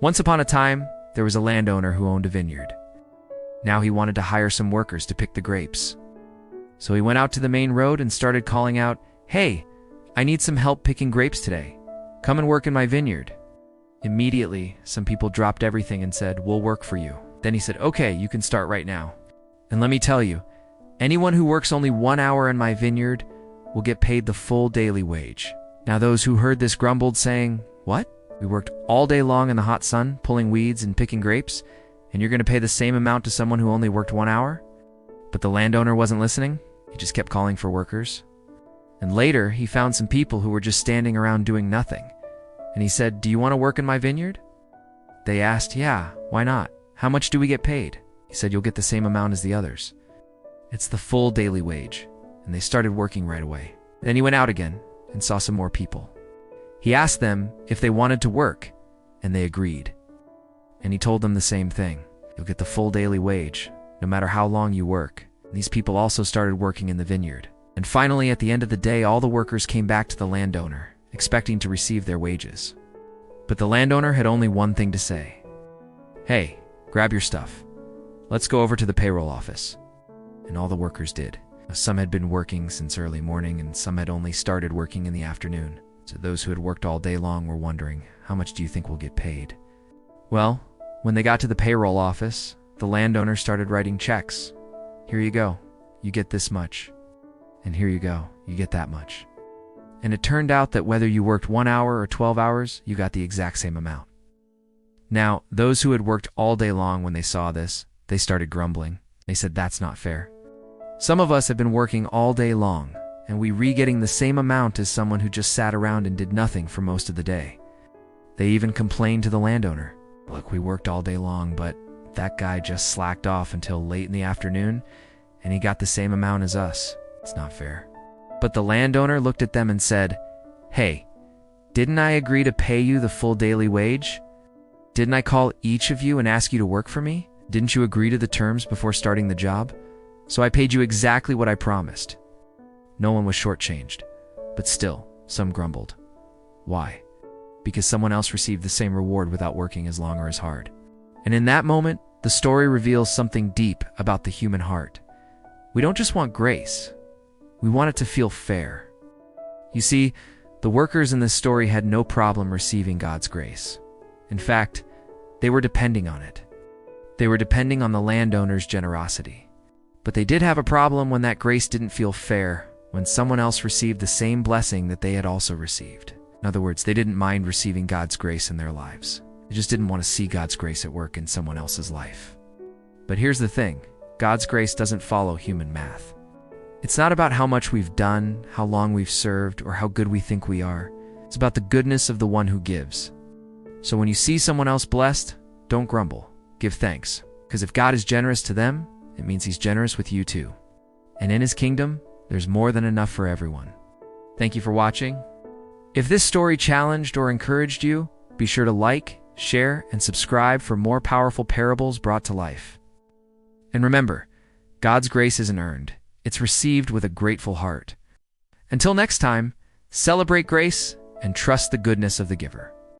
Once upon a time, there was a landowner who owned a vineyard. Now he wanted to hire some workers to pick the grapes. So he went out to the main road and started calling out, "Hey, I need some help picking grapes today. Come and work in my vineyard." Immediately, some people dropped everything and said, "We'll work for you." Then he said, "Okay, you can start right now. And let me tell you, anyone who works only 1 hour in my vineyard will get paid the full daily wage." Now those who heard this grumbled, saying, "What? We worked all day long in the hot sun, pulling weeds and picking grapes, and you're going to pay the same amount to someone who only worked 1 hour?" But the landowner wasn't listening. He just kept calling for workers. And later, he found some people who were just standing around doing nothing. And he said, "Do you want to work in my vineyard?" They asked, "Yeah, why not? How much do we get paid?" He said, "You'll get the same amount as the others. It's the full daily wage." And they started working right away. Then he went out again and saw some more people. He asked them if they wanted to work, and they agreed. And he told them the same thing. You'll get the full daily wage, no matter how long you work. And these people also started working in the vineyard. And finally, at the end of the day, all the workers came back to the landowner, expecting to receive their wages. But the landowner had only one thing to say. "Hey, grab your stuff. Let's go over to the payroll office." And all the workers did. Some had been working since early morning, and some had only started working in the afternoon. So those who had worked all day long were wondering, how much do you think we'll get paid? Well, when they got to the payroll office, the landowner started writing checks. "Here you go, you get this much. And here you go, you get that much." And it turned out that whether you worked 1 hour or 12 hours, you got the exact same amount. Now, those who had worked all day long, when they saw this, they started grumbling. They said, "That's not fair. Some of us have been working all day long, and we getting the same amount as someone who just sat around and did nothing for most of the day." They even complained to the landowner, "Look, we worked all day long, but that guy just slacked off until late in the afternoon, and he got the same amount as us. It's not fair." But the landowner looked at them and said, "Hey, didn't I agree to pay you the full daily wage? Didn't I call each of you and ask you to work for me? Didn't you agree to the terms before starting the job? So I paid you exactly what I promised." No one was shortchanged, but still, some grumbled. Why? Because someone else received the same reward without working as long or as hard. And in that moment, the story reveals something deep about the human heart. We don't just want grace. We want it to feel fair. You see, the workers in this story had no problem receiving God's grace. In fact, they were depending on it. They were depending on the landowner's generosity. But they did have a problem when that grace didn't feel fair, when someone else received the same blessing that they had also received. In other words, they didn't mind receiving God's grace in their lives. They just didn't want to see God's grace at work in someone else's life. But here's the thing, God's grace doesn't follow human math. It's not about how much we've done, how long we've served, or how good we think we are. It's about the goodness of the one who gives. So when you see someone else blessed, don't grumble. Give thanks. Because if God is generous to them, it means He's generous with you too. And in His kingdom, there's more than enough for everyone. Thank you for watching. If this story challenged or encouraged you, be sure to like, share, and subscribe for more powerful parables brought to life. And remember, God's grace isn't earned. It's received with a grateful heart. Until next time, celebrate grace and trust the goodness of the giver.